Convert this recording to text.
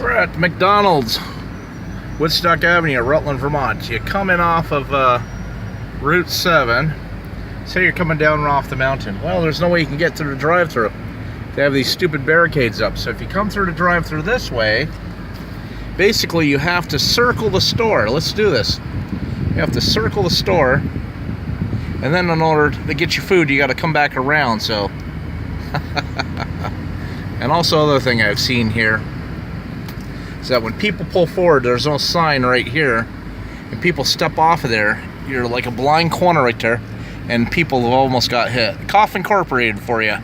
We're at McDonald's, Woodstock Avenue, Rutland, Vermont. You're coming off of Route 7. Say you're coming down off the mountain. Well, there's no way you can get to the drive-thru. They have these stupid barricades up. So if you come through the drive-thru this way, basically you have to circle the store. Let's do this. You have to circle the store, and then in order to get your food, you got to come back around. So, and also other thing I've seen here is that when people pull forward, there's no sign right here, and people step off of there. You're like a blind corner right there, and people have almost got hit. Cough Incorporated for you.